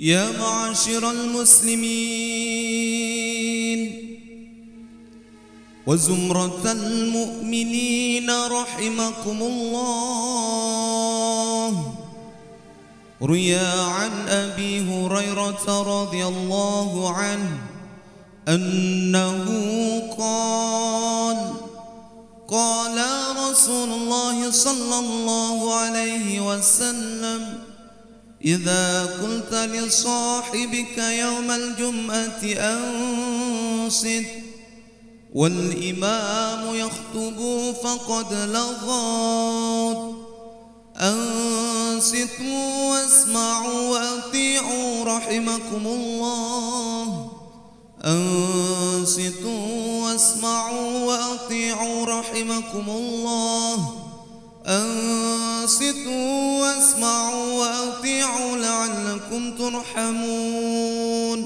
يا معاشر المسلمين وزمرة المؤمنين رحمكم الله، روي عن أبي هريرة رضي الله عنه أنه قال رسول الله صلى الله عليه وسلم: إذا قلت لصاحبك يوم الجمعة أنصت والإمام يخطب فقد لغط، أنصتوا واسمعوا وأطيعوا رحمكم الله، أنصتوا واسمعوا وأطيعوا رحمكم الله، أنصتوا واسمعوا وأطيعوا لعلكم ترحمون.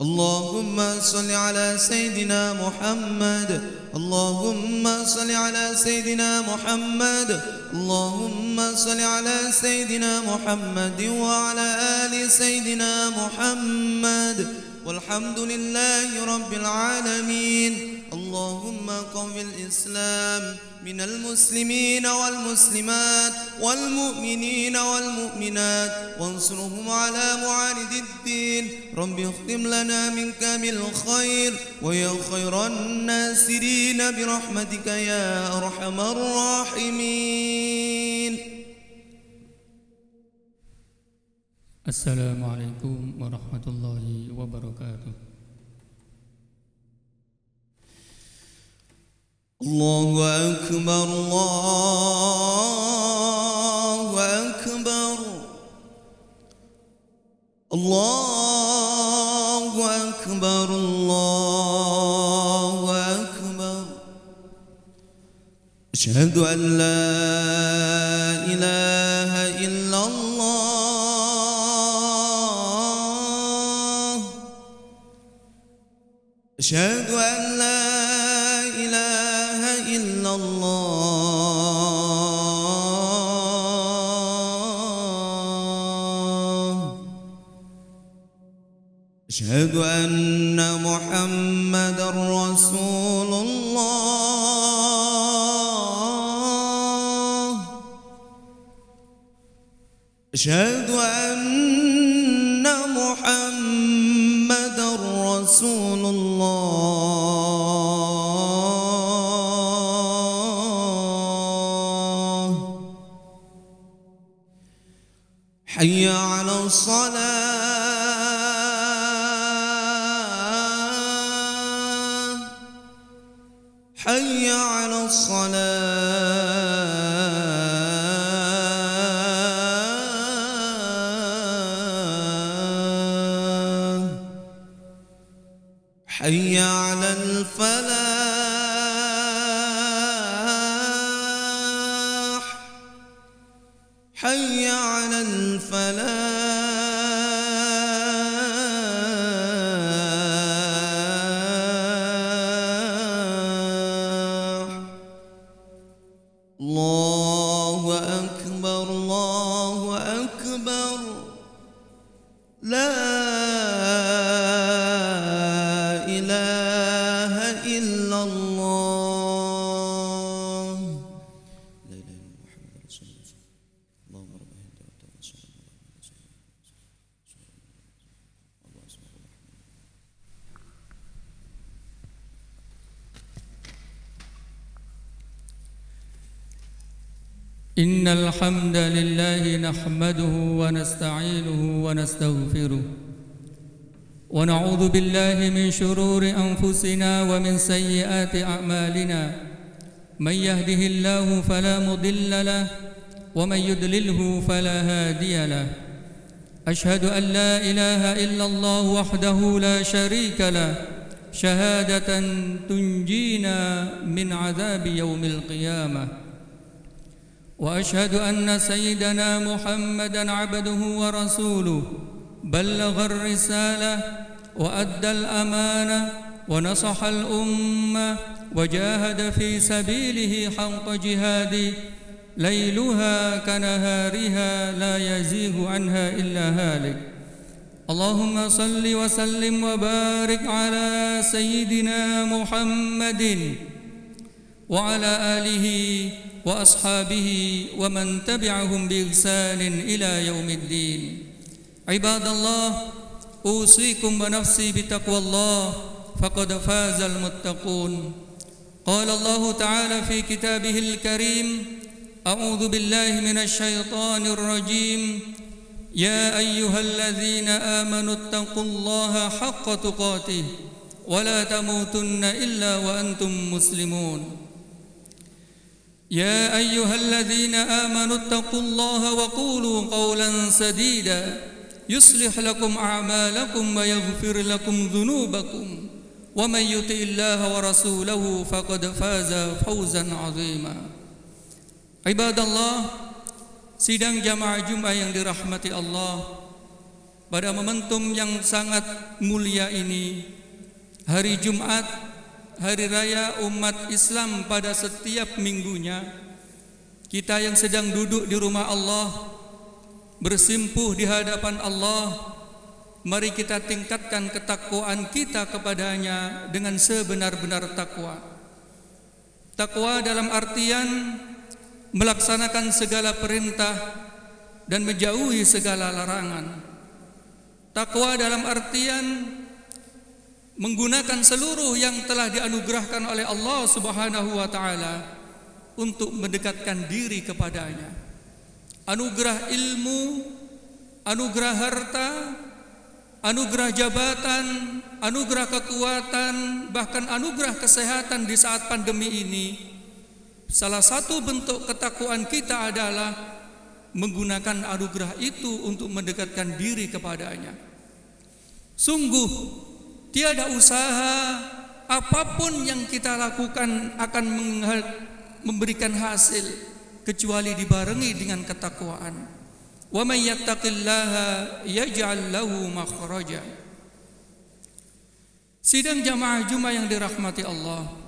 اللهم صل على سيدنا محمد، اللهم صل على سيدنا محمد، اللهم صل على سيدنا محمد وعلى آل سيدنا محمد، والحمد لله رب العالمين. اللهم قوم الإسلام من المسلمين والمسلمات والمؤمنين والمؤمنات وانصرهم على معاند الدين. رب اختم لنا منك بالخير ويا خير الناصرين برحمتك يا أرحم الراحمين. السلام عليكم ورحمة الله وبركاته. الله أكبر الله أكبر الله أكبر الله أكبر. أشهد أن لا إله إلا الله، أشهد أن لا إله إلا الله، أشهد أن محمدًا رسول الله، أشهد أن محمدًا رسول الله. حي على الصلاة، حي على الصلاة، حي على الفلاح، حي على الفلاح. الله أكبر الله أكبر. لا إله إلا الله. لا إله إلا محمد رسول الله. اللهم رب هذه الدعوة والصلاة إن الحمد لله نحمده ونستعينه ونستغفره ونعوذ بالله من شرور أنفسنا ومن سيئات أعمالنا. من يهده الله فلا مضل له ومن يضلله فلا هادي له. أشهد أن لا إله إلا الله وحده لا شريك له شهادة تنجينا من عذاب يوم القيامة. وأشهد أن سيدنا محمدًا عبده ورسوله بلغ الرسالة وأدى الأمانة ونصح الأمة وجاهد في سبيله حق جهاده ليلها كنهارها لا يزيغ عنها إلا هالك اللهم صل وسلم وبارك على سيدنا محمد وعلى آله وأصحابه ومن تبعهم بإحسان إلى يوم الدين عباد الله أوصيكم ونفسي بتقوى الله فقد فاز المتقون قال الله تعالى في كتابه الكريم أعوذ بالله من الشيطان الرجيم يا أيها الذين آمنوا اتقوا الله حق تقاته ولا تموتن إلا وأنتم مسلمون يا أيها الذين آمنوا اتقوا الله وقولوا قولا سديدا يصلح لكم أعمالكم ويغفر لكم ذنوبكم ومن يطع الله ورسوله فقد فاز فوزا عظيما عباد الله. Sidang jamaah Jumat yang dirahmati Allah, pada momentum yang sangat mulia ini, hari Jumat, hari raya umat Islam pada setiap minggunya, kita yang sedang duduk di rumah Allah, bersimpuh di hadapan Allah, mari kita tingkatkan ketakwaan kita kepadanya dengan sebenar-benar takwa. Takwa dalam artian melaksanakan segala perintah dan menjauhi segala larangan. Takwa dalam artian menggunakan seluruh yang telah dianugerahkan oleh Allah Subhanahu wa taala untuk mendekatkan diri kepadanya. Anugerah ilmu, anugerah harta, anugerah jabatan, anugerah kekuatan, bahkan anugerah kesehatan di saat pandemi ini. Salah satu bentuk ketakwaan kita adalah menggunakan anugerah itu untuk mendekatkan diri kepadanya. Sungguh tiada usaha apapun yang kita lakukan akan memberikan hasil kecuali dibarengi dengan ketakwaan. Wa may yattaqillaha yaj'al lahu makhraja. Sidang jamaah Jumat yang dirahmati Allah,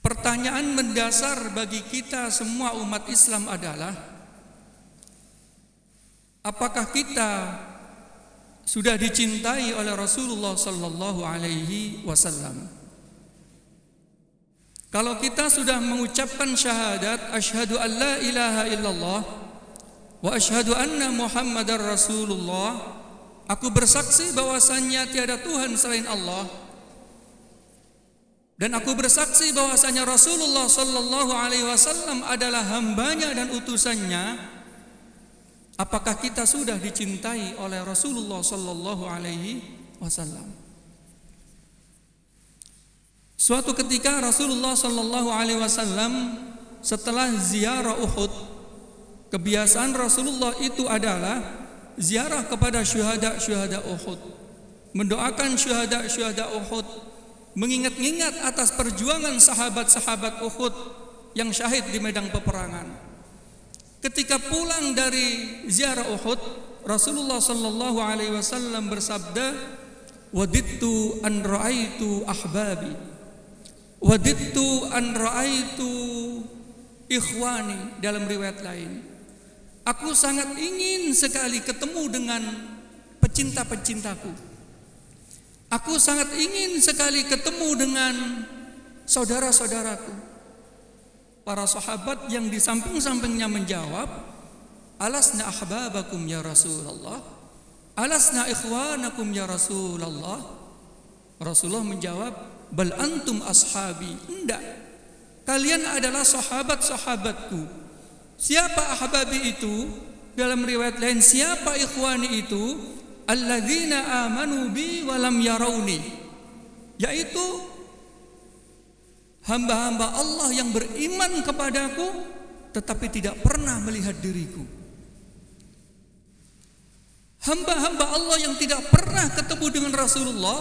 pertanyaan mendasar bagi kita semua umat Islam adalah, apakah kita sudah dicintai oleh Rasulullah sallallahu alaihi wasallam? Kalau kita sudah mengucapkan syahadat asyhadu an la ilaha illallah wa asyhadu anna Muhammadar Rasulullah, aku bersaksi bahwasannya tiada Tuhan selain Allah, dan aku bersaksi bahwasanya Rasulullah sallallahu alaihi wasallam adalah hambanya dan utusannya. Apakah kita sudah dicintai oleh Rasulullah sallallahu alaihi wasallam? Suatu ketika Rasulullah sallallahu alaihi wasallam setelah ziarah Uhud, kebiasaan Rasulullah itu adalah ziarah kepada syuhada Uhud, mendoakan syuhada Uhud, mengingat-ingat atas perjuangan sahabat-sahabat Uhud yang syahid di medan peperangan. Ketika pulang dari ziarah Uhud, Rasulullah sallallahu alaihi wasallam bersabda, "Wadidtu an ra'aitu ahbabi, wadidtu an ra'aitu ikhwani." Dalam riwayat lain, aku sangat ingin sekali ketemu dengan pecinta-pecintaku. Aku sangat ingin sekali ketemu dengan saudara-saudaraku. Para sahabat yang di samping-sampingnya menjawab, "Alasna ahbabakum ya Rasulullah, alasna ikhwanakum ya Rasulullah." Rasulullah menjawab, "Bal antum ashabi." Enggak, kalian adalah sahabat-sahabatku. Siapa ahbabi itu? Dalam riwayat lain, siapa ikhwani itu? Alladzina amanu bi wa lam yarawni, yaitu hamba-hamba Allah yang beriman kepadaku tetapi tidak pernah melihat diriku. Hamba-hamba Allah yang tidak pernah ketemu dengan Rasulullah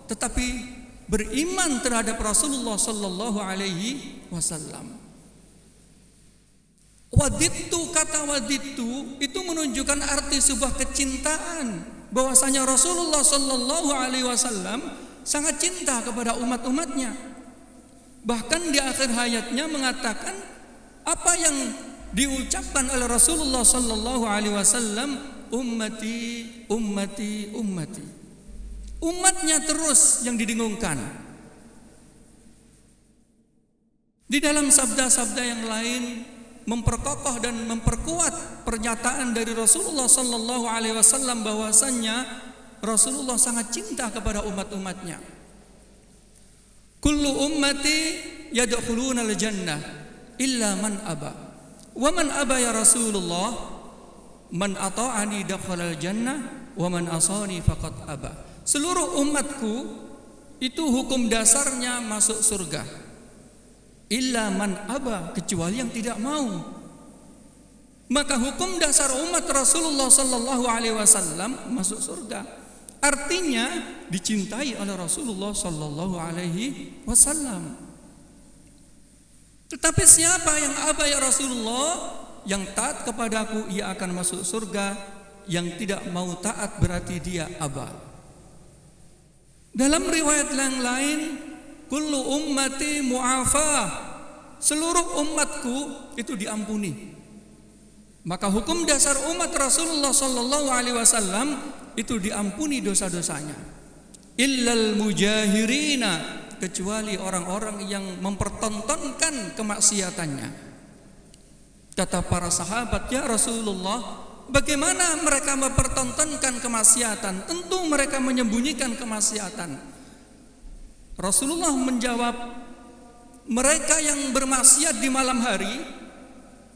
tetapi beriman terhadap Rasulullah sallallahu alaihi wasallam. Wadidtu, kata wadidtu itu menunjukkan arti sebuah kecintaan, bahwasanya Rasulullah sallallahu alaihi wasallam sangat cinta kepada umat-umatnya. Bahkan di akhir hayatnya mengatakan apa yang diucapkan oleh Rasulullah sallallahu alaihi wasallam, ummati, ummati, ummati. Umatnya terus yang didengungkan. Di dalam sabda-sabda yang lain memperkokoh dan memperkuat pernyataan dari Rasulullah sallallahu alaihi wasallam bahwasannya Rasulullah sangat cinta kepada umat-umatnya. Kullu ummati yadkhuluna al-jannah illa man aba. Wa man aba ya Rasulullah? Man ata'ani dakhala al-jannah wa man asani faqad aba. Seluruh umatku itu hukum dasarnya masuk surga. Illa man aba, kecuali yang tidak mau. Maka hukum dasar umat Rasulullah sallallahu alaihi wasallam masuk surga. Artinya dicintai oleh Rasulullah sallallahu alaihi wasallam. Tetapi siapa yang aba ya Rasulullah? Yang taat kepadaku ia akan masuk surga, yang tidak mau taat berarti dia aba. Dalam riwayat yang lain, kullu ummati mu'afah, seluruh umatku itu diampuni. Maka hukum dasar umat Rasulullah sallallahu alaihi wasallam itu diampuni dosa-dosanya. Illal mujahirina, kecuali orang-orang yang mempertontonkan kemaksiatannya. Kata para sahabat, ya Rasulullah, bagaimana mereka mempertontonkan kemaksiatan? Tentu mereka menyembunyikan kemaksiatan. Rasulullah menjawab, mereka yang bermaksiat di malam hari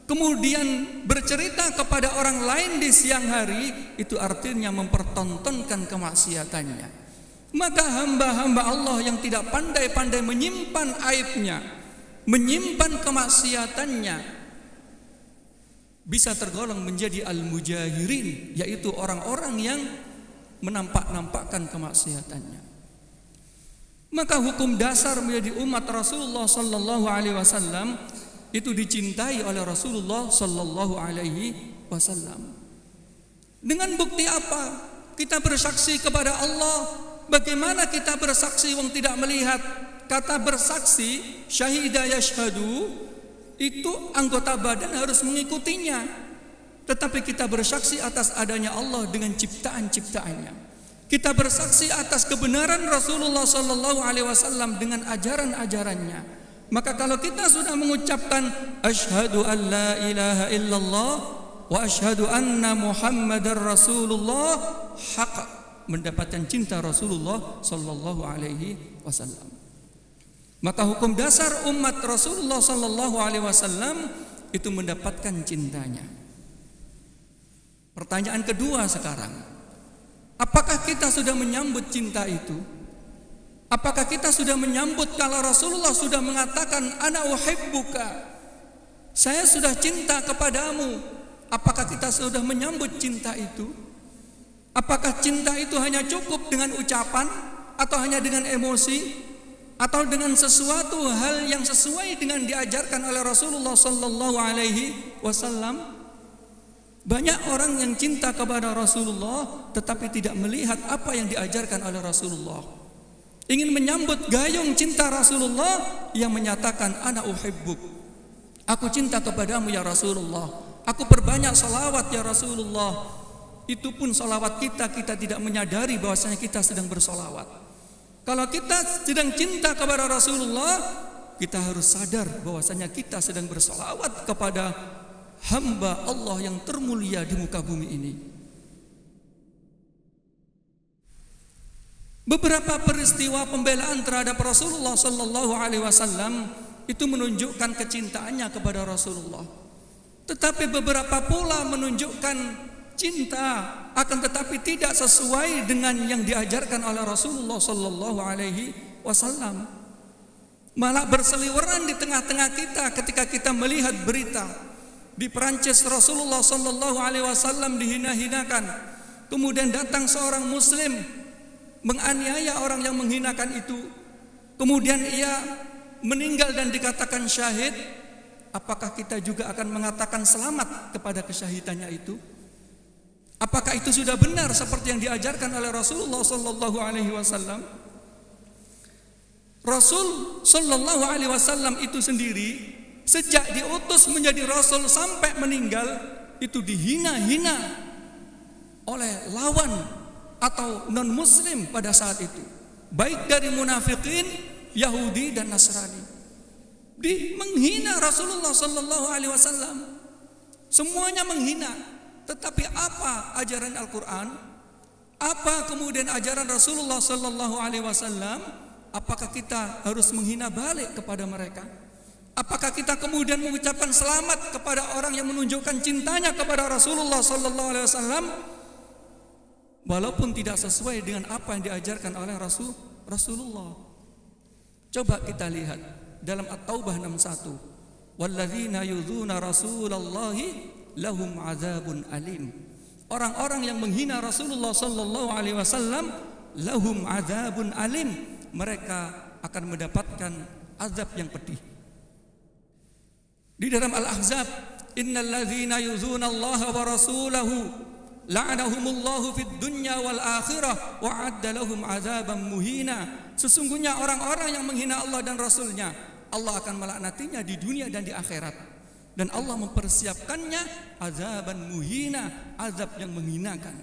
kemudian bercerita kepada orang lain di siang hari, itu artinya mempertontonkan kemaksiatannya. Maka hamba-hamba Allah yang tidak pandai-pandai menyimpan aibnya, menyimpan kemaksiatannya, bisa tergolong menjadi al-mujahirin, yaitu orang-orang yang menampak-nampakkan kemaksiatannya. Maka hukum dasar menjadi umat Rasulullah sallallahu alaihi wasallam itu dicintai oleh Rasulullah sallallahu alaihi wasallam. Dengan bukti apa? Kita bersaksi kepada Allah. Bagaimana kita bersaksi wong tidak melihat? Kata bersaksi, syahida yashhadu, itu anggota badan harus mengikutinya. Tetapi kita bersaksi atas adanya Allah dengan ciptaan-ciptaannya. Kita bersaksi atas kebenaran Rasulullah sallallahu alaihi wasallam dengan ajaran-ajarannya. Maka kalau kita sudah mengucapkan asyhadu an la ilaha illallah wa asyhadu anna Muhammadar Rasulullah, hak mendapatkan cinta Rasulullah sallallahu alaihi wasallam. Maka hukum dasar umat Rasulullah sallallahu alaihi wasallam itu mendapatkan cintanya. Pertanyaan kedua sekarang, apakah kita sudah menyambut cinta itu? Apakah kita sudah menyambut kalau Rasulullah sudah mengatakan ana uhibbuka, saya sudah cinta kepadamu? Apakah kita sudah menyambut cinta itu? Apakah cinta itu hanya cukup dengan ucapan, atau hanya dengan emosi, atau dengan sesuatu hal yang sesuai dengan diajarkan oleh Rasulullah sallallahu alaihi wasallam? Banyak orang yang cinta kepada Rasulullah tetapi tidak melihat apa yang diajarkan oleh Rasulullah. Ingin menyambut gayung cinta Rasulullah yang menyatakan ana uhibbuk, aku cinta kepadamu ya Rasulullah, aku perbanyak salawat ya Rasulullah. Itu pun salawat kita tidak menyadari bahwasanya kita sedang bersalawat. Kalau kita sedang cinta kepada Rasulullah, kita harus sadar bahwasanya kita sedang bersalawat kepada hamba Allah yang termulia di muka bumi ini. Beberapa peristiwa pembelaan terhadap Rasulullah sallallahu alaihi wasallam itu menunjukkan kecintaannya kepada Rasulullah. Tetapi beberapa pula menunjukkan cinta akan tetapi tidak sesuai dengan yang diajarkan oleh Rasulullah sallallahu alaihi wasallam. Malah berseliweran di tengah-tengah kita ketika kita melihat berita di Perancis Rasulullah sallallahu alaihi wasallam dihina-hinakan. Kemudian datang seorang muslim menganiaya orang yang menghinakan itu. Kemudian ia meninggal dan dikatakan syahid. Apakah kita juga akan mengatakan selamat kepada kesyahidannya itu? Apakah itu sudah benar seperti yang diajarkan oleh Rasulullah sallallahu alaihi wasallam? Rasul sallallahu alaihi wasallam itu sendiri sejak diutus menjadi rasul sampai meninggal itu dihina-hina oleh lawan atau non-muslim pada saat itu, baik dari munafikin, Yahudi dan Nasrani. Menghina Rasulullah sallallahu alaihi wasallam. Semuanya menghina. Tetapi apa ajaran Al-Qur'an? Apa kemudian ajaran Rasulullah sallallahu alaihi wasallam? Apakah kita harus menghina balik kepada mereka? Apakah kita kemudian mengucapkan selamat kepada orang yang menunjukkan cintanya kepada Rasulullah sallallahu alaihi wasallam walaupun tidak sesuai dengan apa yang diajarkan oleh Rasulullah? Coba kita lihat dalam At-Taubah 61. Walladzina yuzuna Rasulallahi lahum azabun alim. Orang-orang yang menghina Rasulullah sallallahu alaihi wasallam lahum azabun alim, mereka akan mendapatkan azab yang pedih. Di dalam Al-Ahzab, innal ladzina yuzuna Allah wa rasulahu la'anahumullahu fid dunya wal akhirah wa 'adda lahum azaban muhina. Sesungguhnya orang-orang yang menghina Allah dan Rasulnya, Allah akan melaknatinya di dunia dan di akhirat, dan Allah mempersiapkannya azaban muhina, azab yang menghinakan.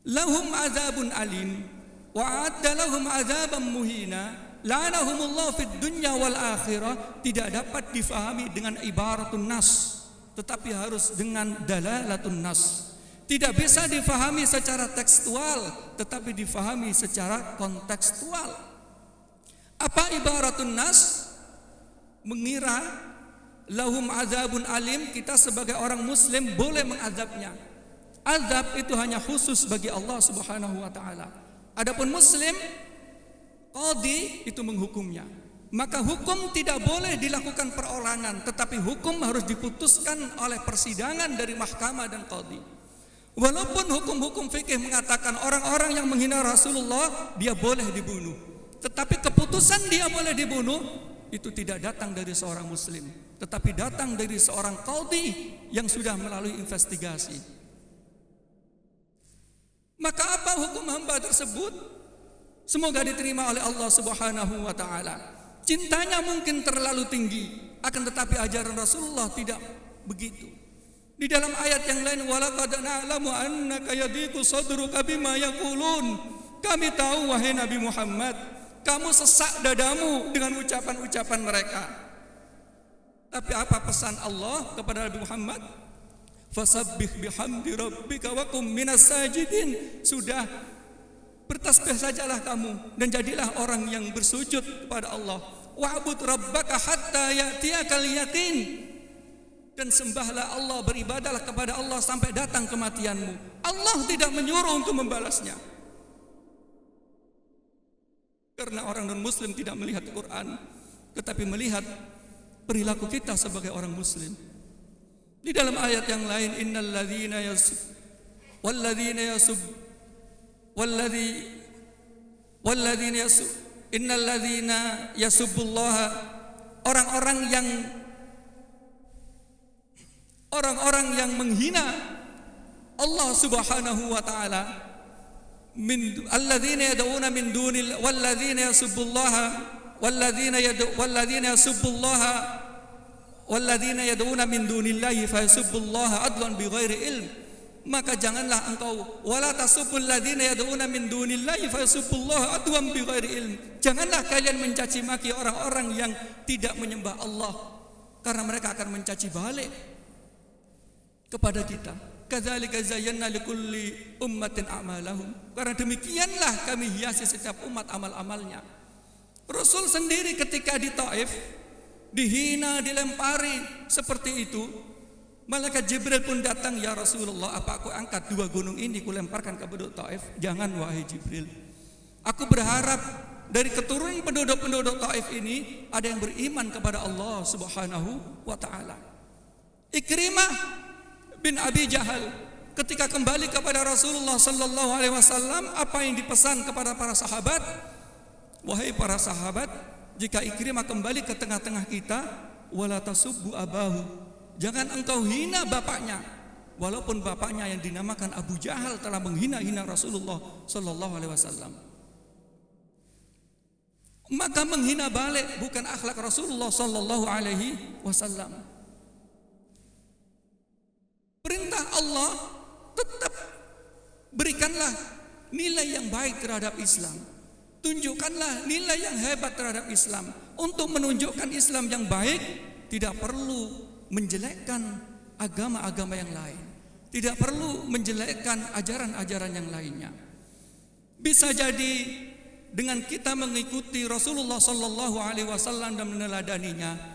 Lahum azabun alim wa 'adda lahum azaban muhina. La'anahumullah fid dunya wal akhirah tidak dapat difahami dengan ibaratun nas, tetapi harus dengan dalalatun nas. Tidak bisa difahami secara tekstual, tetapi difahami secara kontekstual. Apa ibaratun nas? Mengira lahum azabun alim, kita sebagai orang muslim boleh mengazabnya. Azab itu hanya khusus bagi Allah Subhanahu wa taala. Adapun muslim, qadhi itu menghukumnya. Maka hukum tidak boleh dilakukan perorangan, tetapi hukum harus diputuskan oleh persidangan dari mahkamah dan qadhi. Walaupun hukum-hukum fikih mengatakan orang-orang yang menghina Rasulullah dia boleh dibunuh, tetapi keputusan dia boleh dibunuh itu tidak datang dari seorang muslim, tetapi datang dari seorang qadhi yang sudah melalui investigasi. Maka apa hukum hamba tersebut? Semoga diterima oleh Allah Subhanahu wa taala. Cintanya mungkin terlalu tinggi, akan tetapi ajaran Rasulullah tidak begitu. Di dalam ayat yang lain, walaqad na'lamu annaka yadhiqu sadruka bima yaqulun. Kami tahu wahai Nabi Muhammad, kamu sesak dadamu dengan ucapan-ucapan mereka. Tapi apa pesan Allah kepada Nabi Muhammad? Fasabbih bihamdi rabbika wa kum minas sajidin. Sudah, bertasbih sajalah kamu dan jadilah orang yang bersujud kepada Allah. Wa'bud rabbaka hatta ya'tiyakal yaqin. Dan sembahlah Allah, beribadahlah kepada Allah sampai datang kematianmu. Allah tidak menyuruh untuk membalasnya. Karena orang non-muslim tidak melihat Quran, tetapi melihat perilaku kita sebagai orang muslim. Di dalam ayat yang lain, innal ladzina yasubbullaha, orang-orang yang menghina Allah Subhanahu wa taala, min alladzina yad'una min dunil walladzina yasubbullaha walladzina yad'una min dunillahi fayasubbullaha adlan bighairi ilm. Maka janganlah engkau wala tasubbul ladzina yad'una min dunillahi fayasubbullaha adwan bighairi ilm. Janganlah kalian mencaci maki orang-orang yang tidak menyembah Allah, karena mereka akan mencaci balik kepada kita. Kadzalika zayyana likulli ummatin a'malahum. Karena demikianlah kami hiasi setiap umat amal-amalnya. Rasul sendiri ketika di Taif dihina, dilempari seperti itu, malaikat Jibril pun datang, ya Rasulullah, apa aku angkat dua gunung ini kulemparkan ke penduduk Taif? Jangan wahai Jibril. Aku berharap dari keturunan penduduk-penduduk Taif ini ada yang beriman kepada Allah Subhanahu wa taala. Ikrimah bin Abi Jahal ketika kembali kepada Rasulullah sallallahu alaihi wasallam, apa yang dipesan kepada para sahabat? Wahai para sahabat, jika Ikrimah kembali ke tengah-tengah kita, wala tasubbu abahu, jangan engkau hina bapaknya. Walaupun bapaknya yang dinamakan Abu Jahal telah menghina-hina Rasulullah sallallahu alaihi wasallam. maka menghina balik bukan akhlak Rasulullah sallallahu alaihi wasallam. Perintah Allah tetap berikanlah nilai yang baik terhadap Islam. Tunjukkanlah nilai yang hebat terhadap Islam. Untuk menunjukkan Islam yang baik, tidak perlu menjelekkan agama-agama yang lain. Tidak perlu menjelekkan ajaran-ajaran yang lainnya. Bisa jadi dengan kita mengikuti Rasulullah sallallahu alaihi wasallam dan meneladaninya,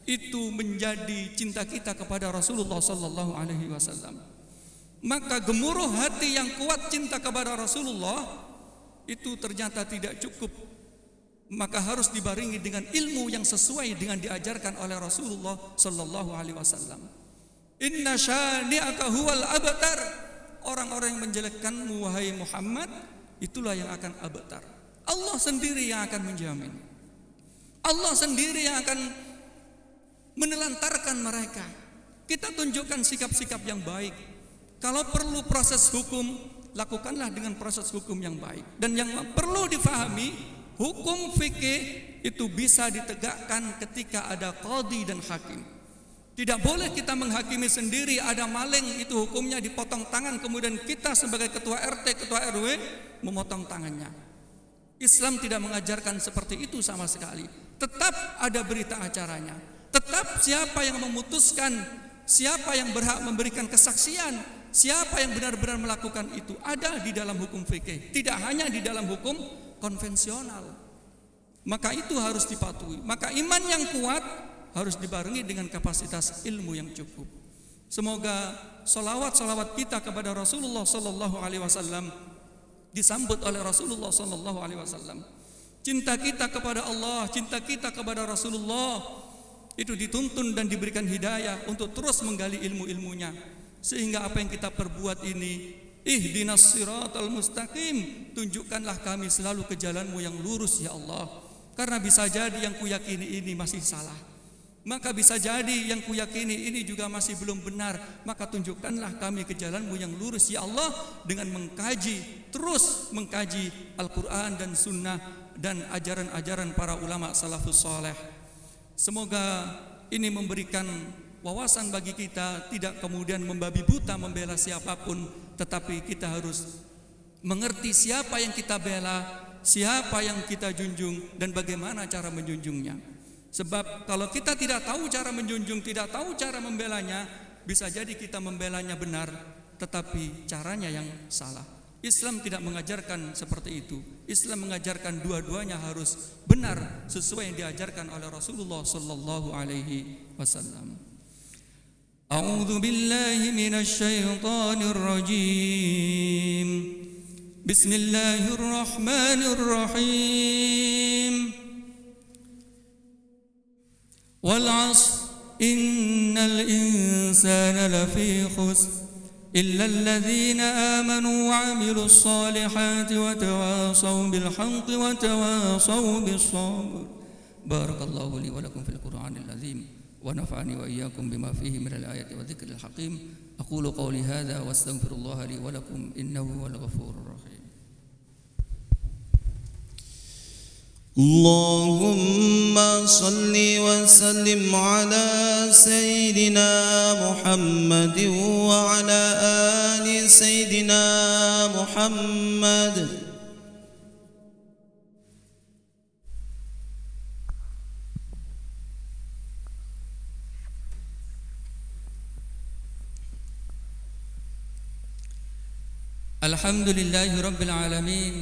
itu menjadi cinta kita kepada Rasulullah sallallahu alaihi wasallam. Maka gemuruh hati yang kuat cinta kepada Rasulullah itu ternyata tidak cukup, maka harus dibarengi dengan ilmu yang sesuai dengan diajarkan oleh Rasulullah sallallahu alaihi wasallam. Inna syani'aka huwal abtar. Orang-orang yang menjelekkanmu wahai Muhammad, itulah yang akan abtar. Allah sendiri yang akan menjamin. Allah sendiri yang akan menelantarkan mereka. Kita tunjukkan sikap-sikap yang baik. Kalau perlu proses hukum, lakukanlah dengan proses hukum yang baik. Dan yang perlu difahami, hukum fikih itu bisa ditegakkan ketika ada qadhi dan hakim. Tidak boleh kita menghakimi sendiri. Ada maling, itu hukumnya dipotong tangan, kemudian kita sebagai ketua RT, ketua RW memotong tangannya. Islam tidak mengajarkan seperti itu sama sekali. Tetap ada berita acaranya. Tetap siapa yang memutuskan, siapa yang berhak memberikan kesaksian, siapa yang benar-benar melakukan itu ada di dalam hukum fikih, tidak hanya di dalam hukum konvensional. Maka itu harus dipatuhi. Maka iman yang kuat harus dibarengi dengan kapasitas ilmu yang cukup. Semoga salawat-salawat kita kepada Rasulullah sallallahu alaihi wasallam disambut oleh Rasulullah sallallahu alaihi wasallam. Cinta kita kepada Allah, cinta kita kepada Rasulullah itu dituntun dan diberikan hidayah untuk terus menggali ilmu-ilmunya, sehingga apa yang kita perbuat ini, ihdinas siratal mustaqim, tunjukkanlah kami selalu ke jalanmu yang lurus ya Allah. Karena bisa jadi yang kuyakini ini masih salah, maka bisa jadi yang kuyakini ini juga masih belum benar, maka tunjukkanlah kami ke jalanmu yang lurus ya Allah, dengan mengkaji, terus mengkaji Al-Quran dan Sunnah dan ajaran-ajaran para ulama salafus saleh. Semoga ini memberikan wawasan bagi kita, tidak kemudian membabi buta membela siapapun, tetapi kita harus mengerti siapa yang kita bela, siapa yang kita junjung, dan bagaimana cara menjunjungnya. Sebab kalau kita tidak tahu cara menjunjung, tidak tahu cara membelanya, bisa jadi kita membelanya benar, tetapi caranya yang salah. Islam tidak mengajarkan seperti itu. Islam mengajarkan dua-duanya harus benar sesuai yang diajarkan oleh Rasulullah sallallahu alaihi wasallam. A'udzu billahi minasy syaithanir rajim. Bismillahirrahmanirrahim. Wal 'ashr innal insana lafi khusr إلا الذين آمنوا وعملوا الصالحات وتواصوا بالحق وتواصوا بالصبر. بارك الله لي ولكم في القرآن العظيم ونفعني وإياكم بما فيه من الآيات والذكر الحكيم. أقول قولي هذا واستغفر الله لي ولكم إنه هو الغفور الرحيم. اللهم صل وسلم على سيدنا محمد وعلى آل سيدنا محمد. الحمد لله رب العالمين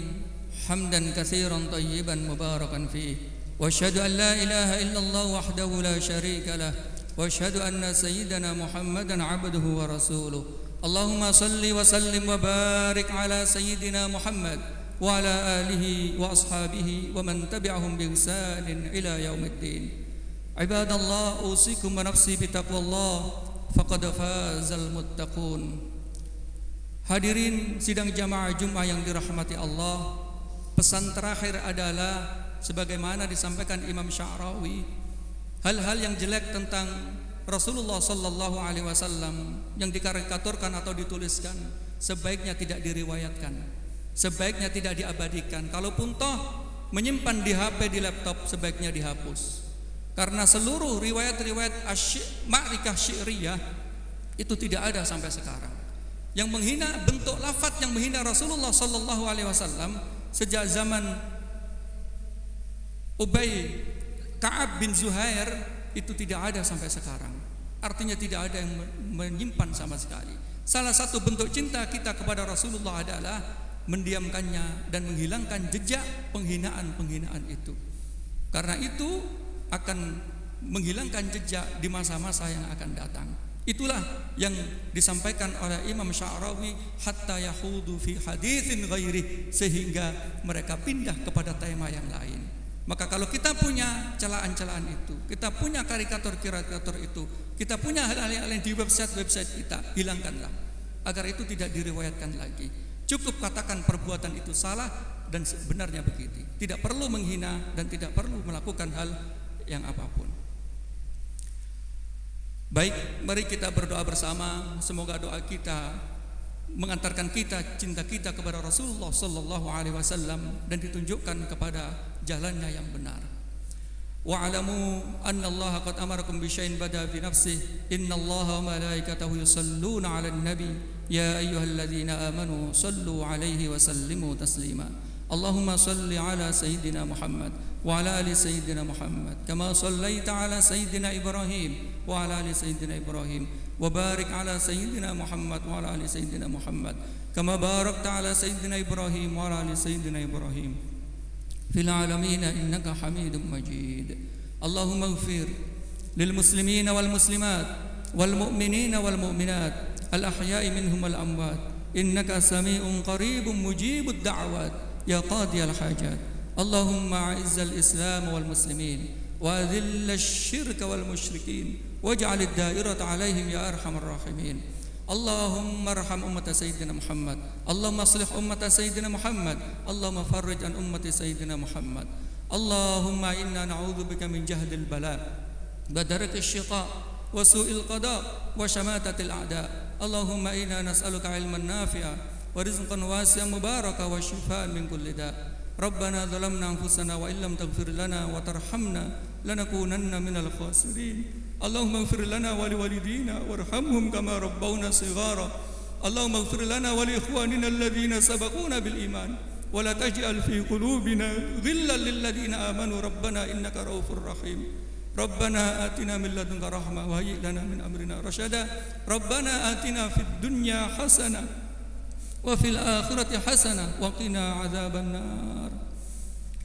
حمدا كثيرا طيبا مباركا فيه، واشهد ان لا اله الا الله وحده لا شريك له، واشهد ان سيدنا محمدا عبده ورسوله. اللهم صل وسلم وبارك على سيدنا محمد وعلى اله واصحابه ومن تبعهم باحسان الى يوم الدين. عباد الله، اوصيكم ونفسي بتقوى الله فقد فاز المتقون. Hadirin sidang jamaah Jumat yang dirahmati Allah, pesan terakhir adalah sebagaimana disampaikan Imam Sya'rawi, hal-hal yang jelek tentang Rasulullah sallallahu alaihi wasallam yang dikarikaturkan atau dituliskan sebaiknya tidak diriwayatkan, sebaiknya tidak diabadikan. Kalaupun toh menyimpan di HP, di laptop sebaiknya dihapus. Karena seluruh riwayat-riwayat ma'rikah syi'riyah itu tidak ada sampai sekarang. Yang menghina, bentuk lafaz yang menghina Rasulullah sallallahu alaihi wasallam sejak zaman Ubay Ka'ab bin Zuhair itu tidak ada sampai sekarang. Artinya tidak ada yang menyimpan sama sekali. Salah satu bentuk cinta kita kepada Rasulullah adalah mendiamkannya dan menghilangkan jejak penghinaan-penghinaan itu. Karena itu akan menghilangkan jejak di masa-masa yang akan datang. Itulah yang disampaikan oleh Imam Sya'rawi, hatta yahudu fi haditsin ghairi, sehingga mereka pindah kepada tema yang lain. Maka kalau kita punya celaan-celaan itu, kita punya karikatur-karikatur itu, kita punya hal-hal yang di website-website kita, hilangkanlah agar itu tidak diriwayatkan lagi. Cukup katakan perbuatan itu salah dan sebenarnya begitu. Tidak perlu menghina dan tidak perlu melakukan hal yang apapun. Baik, mari kita berdoa bersama. Semoga doa kita mengantarkan kita, cinta kita kepada Rasulullah sallallahu alaihi wasallam dan ditunjukkan kepada jalannya yang benar. Wa'lamu anna Allah qad amarakum bi syai'in bada fi nafsihi, innallaha wa malaikatahu yusalluna 'alan nabi ya ayyuhalladzina amanu sallu 'alaihi wa sallimu taslima. Allahumma salli 'ala sayyidina Muhammad wa 'ala ali sayyidina Muhammad kama sallaita 'ala sayyidina Ibrahim wa 'ala ali sayyidina Ibrahim wa barik 'ala sayyidina Muhammad wa 'ala ali sayyidina Muhammad kama barakta 'ala sayyidina Ibrahim wa 'ala ali sayyidina Ibrahim fil 'alamin innaka Hamidum Majid. Allahumma ighfir lil muslimina wal muslimat wal mu'minina wal mu'minat al ahya'i minhum wal amwat innaka sami'un qaribun mujibud da'wat ya qadiyal hajat. Allahumma a'izzal islam wal muslimin wa adhillal syirka wal musyrikin waj'alid da'irata 'alaihim ya arhamar rahimin. Allahumma arham ummata sayyidina Muhammad, Allahumma aslih ummata sayyidina Muhammad, Allahumma farrij an ummati sayyidina Muhammad. Allahumma inna na'udzubika min jahdil bala wa darakil syiqa wa su'il qada wa syamatatil a'da. Allahumma inna nas'aluka ilman nafi'a wa rizqan wasi'an mubaraka wa shifaan min kulli da'. Rabbana zalamna anfusana wa illam taghfir lana wa tarhamna lanakunanna minal khasirin. Allahumma ighfir lana wa liwalidina warhamhum kama rabbawna shighara. Allahumma ighfir lana wa li ikhwanina alladhina sabaquna bil iman wa la taj'al fi qulubina ghillan lil ladzina amanu rabbana innaka raufur rahim. Rabbana atina min ladunka rahmah wa hayyi lana min amrina rasyada. Rabbana atina fid dunya hasanah wa fil akhirati hasanah wa qina adzaban nar.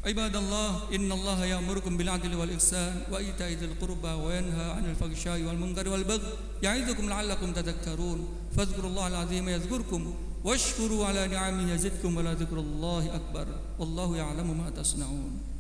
Ibadallah, innallaha ya'murukum bil 'adli wal ihsan wa ita'i dzil qurba wa yanha 'anil fahsya'i wal munkari wal baghi ya'idzukum la'allakum tadhakkarun. Fadhkurullahal 'azima yadhkurkum washkuru 'ala ni'amihi yazidkum wa la dzikrullahi akbar. Wallahu ya'lamu ma tasna'un.